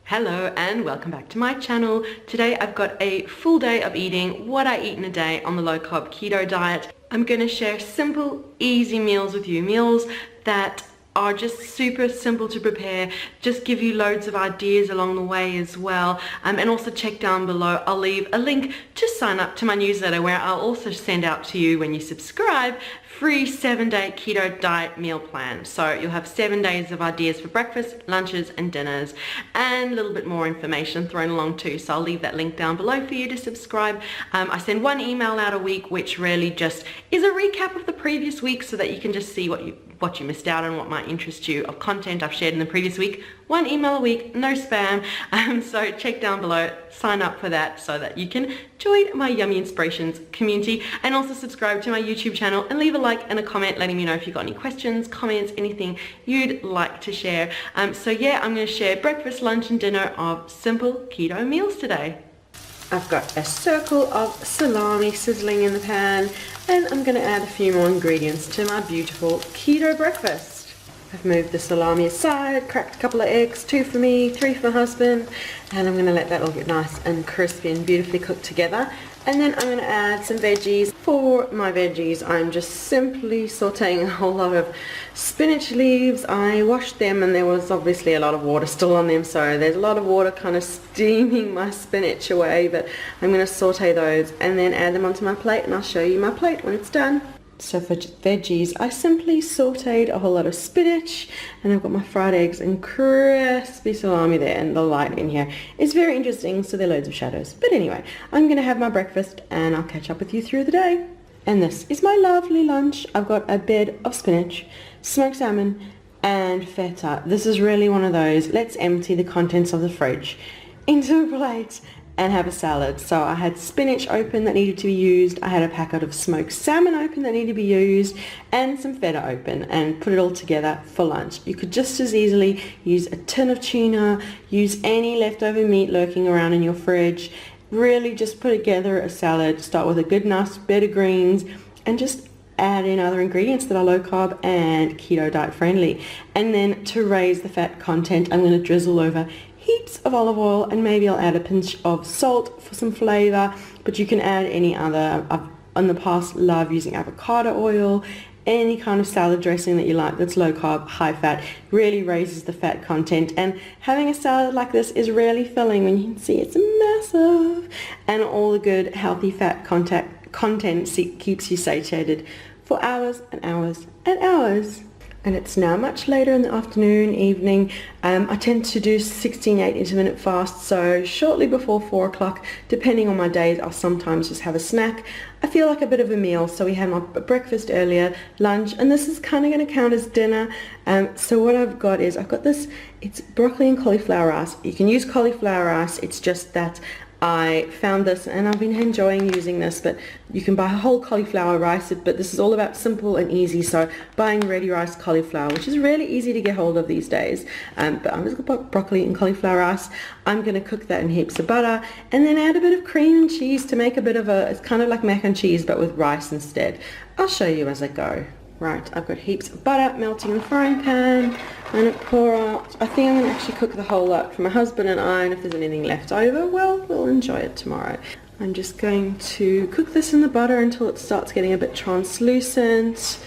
Hello and welcome back to my channel. Today I've got a full day of eating what I eat in a day on the low carb keto diet. I'm going to share simple, easy meals with you, meals that are just super simple to prepare, just give you loads of ideas along the way as well. And also check down below, I'll leave a link to sign up to my newsletter where I'll also send out to you when you subscribe free 7-day keto diet meal plan. So you'll have 7 days of ideas for breakfast, lunches and dinners, and a little bit more information thrown along too. So I'll leave that link down below for you to subscribe. I send one email out a week, which really just is a recap of the previous week so that you can just see what you missed out on, what might interest you of content I've shared in the previous week. One email a week, no spam. So check down below, sign up for that so that you can join my Yummy Inspirations community, and also subscribe to my YouTube channel and leave a like and a comment letting me know if you've got any questions, comments, anything you'd like to share. So yeah, I'm going to share breakfast, lunch and dinner of simple keto meals today. I've got a circle of salami sizzling in the pan, and I'm going to add a few more ingredients to my beautiful keto breakfast. I've moved the salami aside, cracked a couple of eggs, 2 for me, 3 for my husband, and I'm going to let that all get nice and crispy and beautifully cooked together. And then I'm going to add some veggies. For my veggies, I'm just simply sauteing a whole lot of spinach leaves. I washed them and there was obviously a lot of water still on them, so there's a lot of water kind of steaming my spinach away, but I'm going to saute those and then add them onto my plate, and I'll show you my plate when it's done. So for veggies, I simply sauteed a whole lot of spinach, and I've got my fried eggs and crispy salami there, and the light in here is very interesting, so there are loads of shadows. But anyway, I'm going to have my breakfast and I'll catch up with you through the day. And this is my lovely lunch. I've got a bed of spinach, smoked salmon and feta. This is really one of those, let's empty the contents of the fridge into a plate and have a salad. So I had spinach open that needed to be used, I had a packet of smoked salmon open that needed to be used, and some feta open, and put it all together for lunch. You could just as easily use a tin of tuna, use any leftover meat lurking around in your fridge. Really just put together a salad, start with a good nice bed of greens, and just add in other ingredients that are low carb and keto diet friendly. And then to raise the fat content, I'm going to drizzle over heaps of olive oil, and maybe I'll add a pinch of salt for some flavor, but you can add any other. I've in the past loved using avocado oil, any kind of salad dressing that you like that's low carb, high fat, really raises the fat content. And having a salad like this is really filling. When you can see it's massive, and all the good healthy fat content keeps you satiated for hours and hours and hours. And it's now much later in the afternoon, evening. I tend to do 16/8 intermittent fast, so shortly before 4 o'clock, depending on my days, I'll sometimes just have a snack. I feel like a bit of a meal, so we had my breakfast earlier, lunch, and this is kind of going to count as dinner. So what I've got is, I've got this, it's broccoli and cauliflower rice. You can use cauliflower rice, it's just that I found this and I've been enjoying using this, but you can buy whole cauliflower rice, but this is all about simple and easy, so buying ready rice cauliflower, which is really easy to get hold of these days. But I'm just going to put broccoli and cauliflower rice. I'm going to cook that in heaps of butter, and then add a bit of cream and cheese to make a bit of a, it's kind of like mac and cheese but with rice instead. I'll show you as I go. Right, I've got heaps of butter melting in the frying pan. I'm going to pour out, I think I'm going to actually cook the whole lot for my husband and I, and if there's anything left over, well, we'll enjoy it tomorrow. I'm just going to cook this in the butter until it starts getting a bit translucent.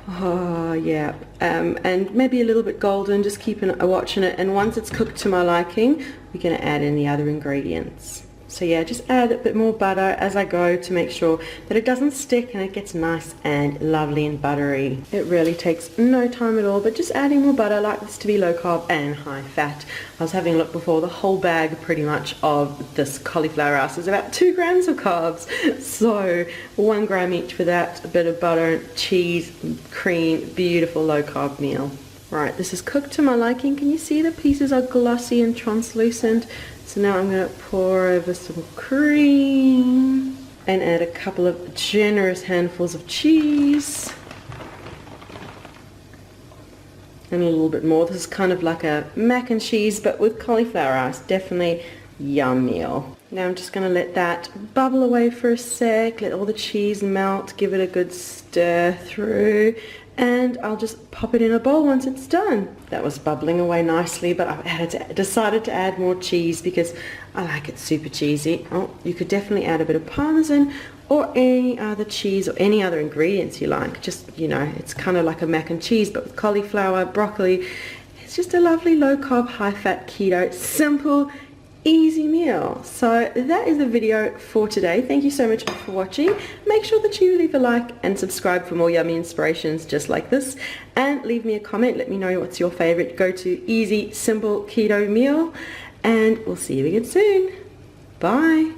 Oh yeah, and maybe a little bit golden, just keeping a watch on it, and once it's cooked to my liking, we're going to add in the other ingredients. So yeah, just add a bit more butter as I go to make sure that it doesn't stick and it gets nice and lovely and buttery. It really takes no time at all, but just adding more butter. I like this to be low carb and high fat. I was having a look before, the whole bag pretty much of this cauliflower rice is about 2 grams of carbs. So 1 gram each for that, a bit of butter, cheese, cream, beautiful low carb meal. Right, this is cooked to my liking. Can you see the pieces are glossy and translucent? So now I'm going to pour over some cream and add a couple of generous handfuls of cheese. And a little bit more. This is kind of like a mac and cheese but with cauliflower rice. Definitely yum meal. Now I'm just going to let that bubble away for a sec, let all the cheese melt, give it a good stir through, and I'll just pop it in a bowl once it's done. That was bubbling away nicely, but I decided to add more cheese because I like it super cheesy. Oh, you could definitely add a bit of Parmesan or any other cheese or any other ingredients you like. Just, you know, it's kind of like a mac and cheese, but with cauliflower, broccoli. It's just a lovely low-carb, high-fat, keto, simple, easy meal. So that is the video for today. Thank you so much for watching. Make sure that you leave a like and subscribe for more yummy inspirations just like this, and leave me a comment. Let me know what's your favorite go-to easy simple keto meal, and we'll see you again soon. Bye.